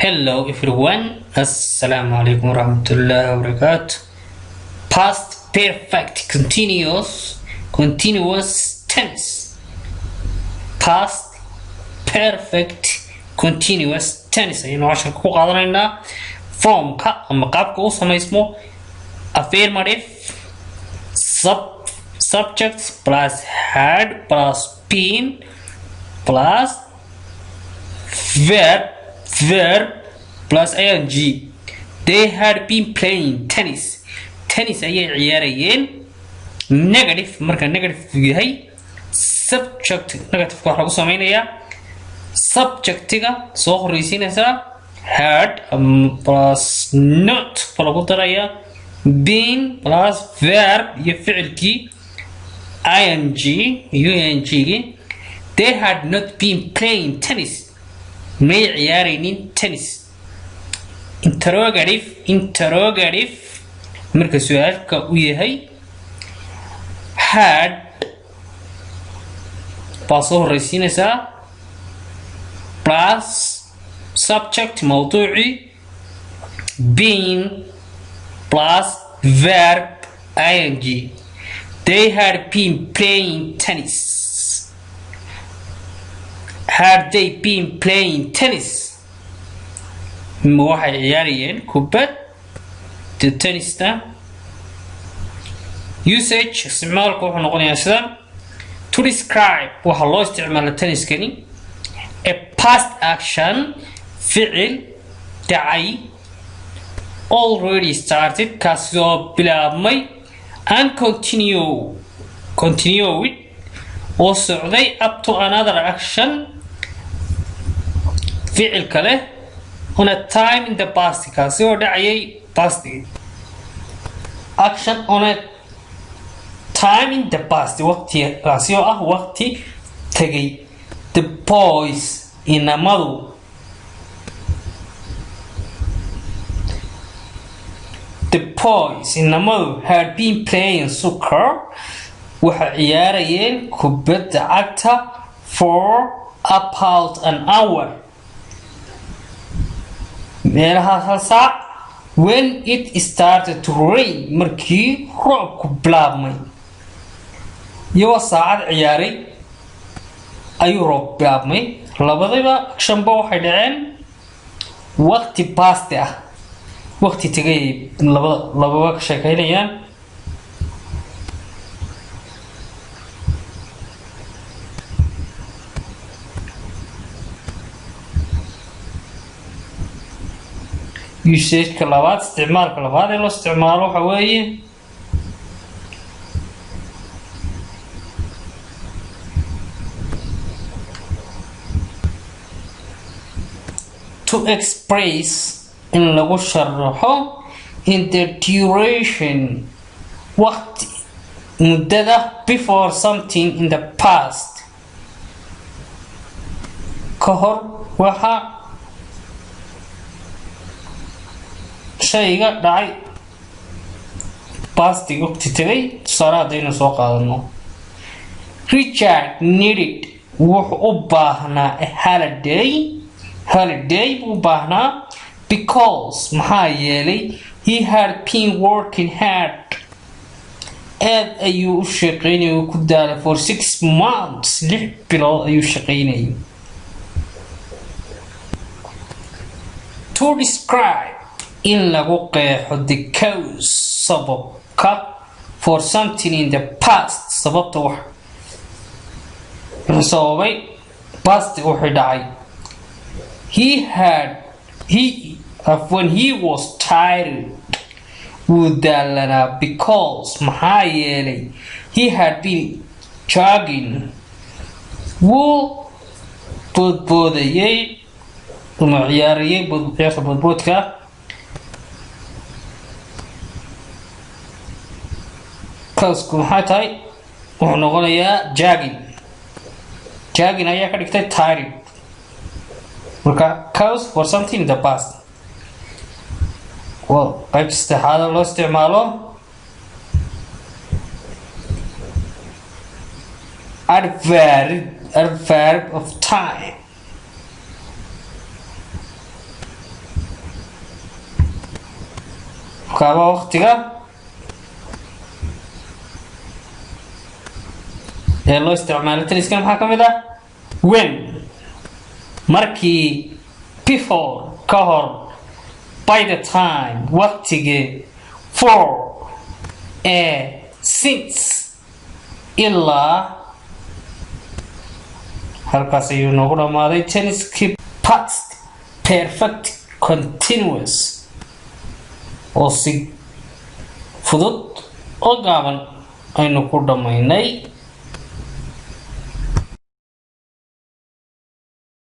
Hello everyone, Assalamu alaikum warahmatullahi wabarakatuh. Past perfect continuous tense. Past perfect continuous tense ayaynu casharka ku qaadanaynaa formka ama qaabka uu samaysmo affirmative subject plus had plus been plus verb plus ing. They had been playing tennis ayay ciyaarayeen. Negative marka negative yahay subject negative waxa lagu sameeyaa subjectiga soo horeysiinaysa had plus not lagu daraya been plus verb iyo ficilkii ing. They had not been playing tennis may ciyaaraynin tennis. Interrogative marka su'aalka uu yahay had soo horeysiinaysa plus subject mawduuci been plus verb ing. They had been playing tennis. Had they been playing tennis? waxay ciyaarayeen kubad tennis-ta. Usage isticmaalku wuxuu noqonayaa sidan: to describe waxa loo isticmaala tenniskani a past action ficil dhacay already started kaasoo bilaabmay and continued oo socday up to another action ficil kale on a time in the past kaasoo dhacayay past action on a time in the past waqti kaasoo ah waqti tagay. The boys inamadu had been playing soccer waxa ciyaarayeen kubadda cagta for about an hour meelaha hal saac when it started to rain markii roobku bilaabmay. iyagoo saacad ciyaaray ayuu roob bilaabmay. labadaba actionba waxay dhaceen waqti past ah waqti tagay lababa ka sheekaynayaan. usage-ka labaad isticmaalka labaad ee loo isticmaalo waxa weeye to express in lagu sharaxo in the duration waqti muddada before something in the past ka hor waxa shayga dhacay past waqti tagay. tusaale haddaynu soo qaadano Richard needed wuxuu u baahnaa a holiday buu baahnaa because maxaa yeelay he had been working hard aad ayuu u shaqaynayay ku daalay for 6 months 6 bilood ayuu shaqaynayay. To describe in lagu qeexo the cause sababka for something in the past sababta wax sababay past wuxuu dhacay. When he was tired wuu daalanaa because maxaa yeelay he had been jogging wuu boodboodayay uma ciyaarayay ciyaarta boodboodka. kaasku maxay tahay wuxuu noqonayaa jogging ayaa ka dhigtay tired marka cause for something in the past. qayb saddexaad loo isticmaalo adverb of time kaaba waqtiga ee loo isticmaalo tenniskan maxaa ka mid ah when markii before ka hor by the time waqtige for since ilaa halkaas ayuu noogu dhamaaday tenniskii past perfect continuous oo si fudud oo gaaban aynu ku dhamaynay